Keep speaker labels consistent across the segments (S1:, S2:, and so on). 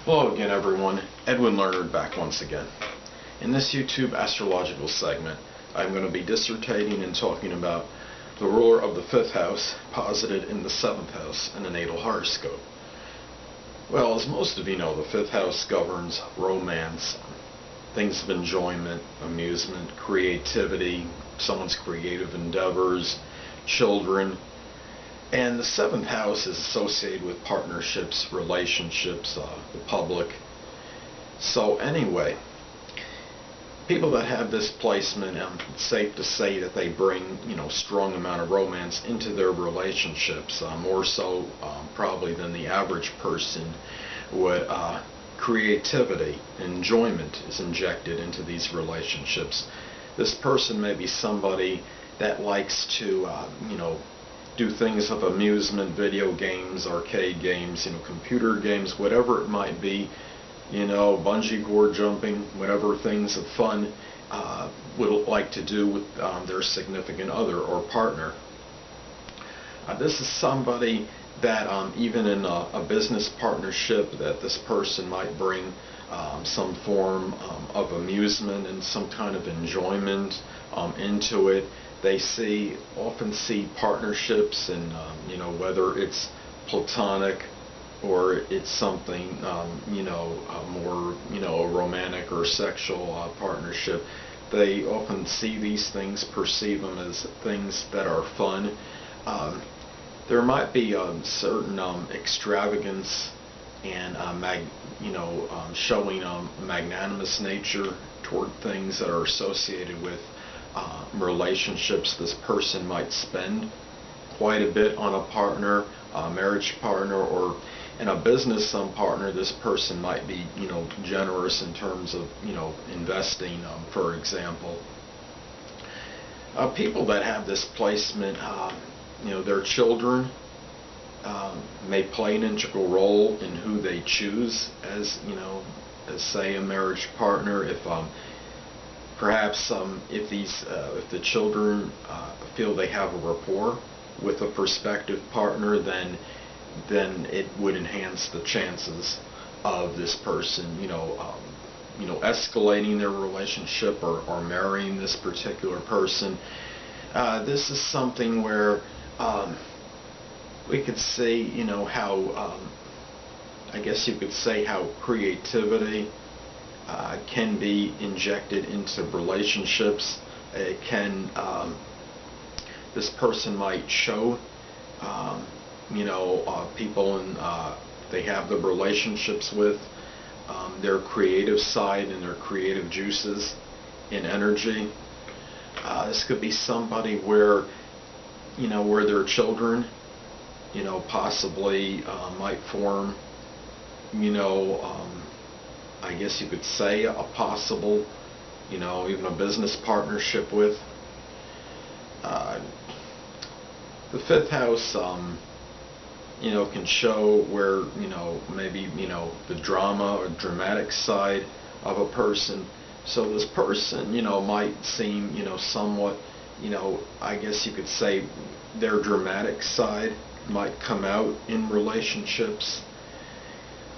S1: Hello again everyone, Edwin Learnard back once again. In this YouTube astrological segment, I'm going to be dissertating and talking about the ruler of the 5th house posited in the 7th house in the natal horoscope. Well, as most of you know, the 5th house governs romance, things of enjoyment, amusement, creativity, someone's creative endeavors, children. And the 7th house is associated with partnerships, relationships, the public. So anyway, people that have this placement, it's safe to say that they bring, strong amount of romance into their relationships, more so probably than the average person would. Creativity, enjoyment is injected into these relationships. This person may be somebody that likes to, do things of amusement, video games, arcade games, computer games, whatever it might be, bungee cord jumping, whatever things of fun would like to do with their significant other or partner. This is somebody that even in a business partnership that this person might bring some form of amusement and some kind of enjoyment into it. They often see partnerships, and whether it's platonic or it's something more a romantic or sexual partnership. They often see these things, perceive them as things that are fun. There might be certain extravagance and showing magnanimous nature toward things that are associated with relationships. This person might spend quite a bit on a partner, a marriage partner, or in a business partner. This person might be generous in terms of investing, for example. People that have this placement, their children may play an integral role in who they choose as say a marriage partner. If perhaps if the children feel they have a rapport with a prospective partner, then it would enhance the chances of this person escalating their relationship or marrying this particular person. This is something where we could see how I guess you could say how creativity can be injected into relationships. It can, this person might show, people they have the relationships with, their creative side and their creative juices and energy. This could be somebody where, where their children, possibly might form, I guess you could say a possible, even a business partnership with. The 5th house, can show where, maybe, the drama or dramatic side of a person. So this person, might seem, somewhat, I guess you could say their dramatic side might come out in relationships.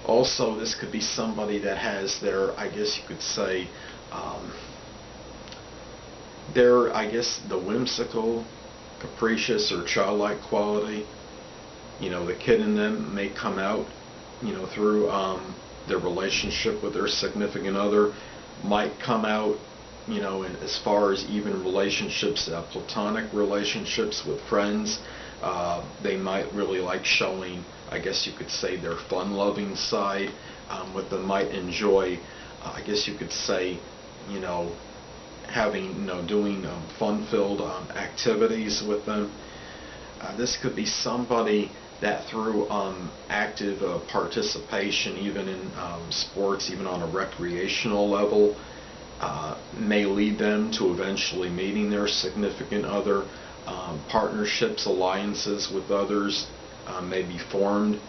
S1: Also, this could be somebody that has their, I guess you could say, the whimsical, capricious, or childlike quality. The kid in them may come out, through their relationship with their significant other, might come out, as far as even relationships, platonic relationships with friends. They might really like showing, I guess you could say, their fun-loving side. What they might enjoy, I guess you could say, having, doing fun-filled activities with them. This could be somebody that through active participation, even in sports, even on a recreational level, may lead them to eventually meeting their significant other. Partnerships, alliances with others may be formed,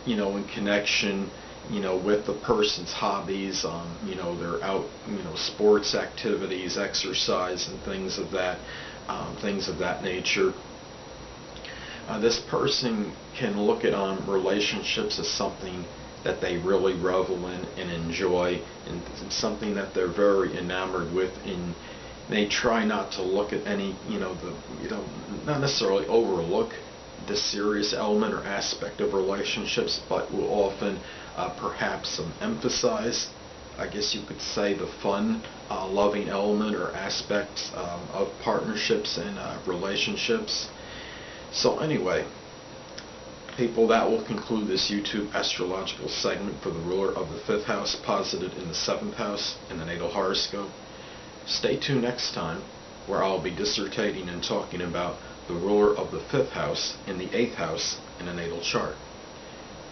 S1: in connection, with the person's hobbies, their sports activities, exercise, and things of that nature. This person can look at relationships as something that they really revel in and enjoy, and something that they're very enamored with, and they try not to look at any, not necessarily overlook the serious element or aspect of relationships, but will often perhaps emphasize, I guess you could say, the fun, loving element or aspects of partnerships and relationships. So anyway, people, that will conclude this YouTube astrological segment for the ruler of the 5th house posited in the 7th house in the natal horoscope. Stay tuned next time, where I'll be dissertating and talking about the ruler of the 5th house in the 8th house in a natal chart.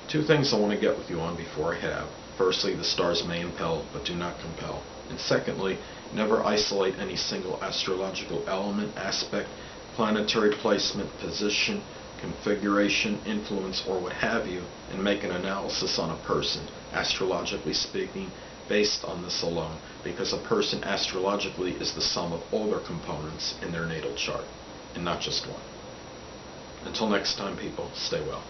S1: 2 things I want to get with you on before I head out. Firstly, the stars may impel, but do not compel. And secondly, never isolate any single astrological element, aspect, planetary placement, position, configuration, influence, or what have you, and make an analysis on a person, astrologically speaking, based on this alone, because a person astrologically is the sum of all their components in their natal chart, and not just one. Until next time, people, stay well.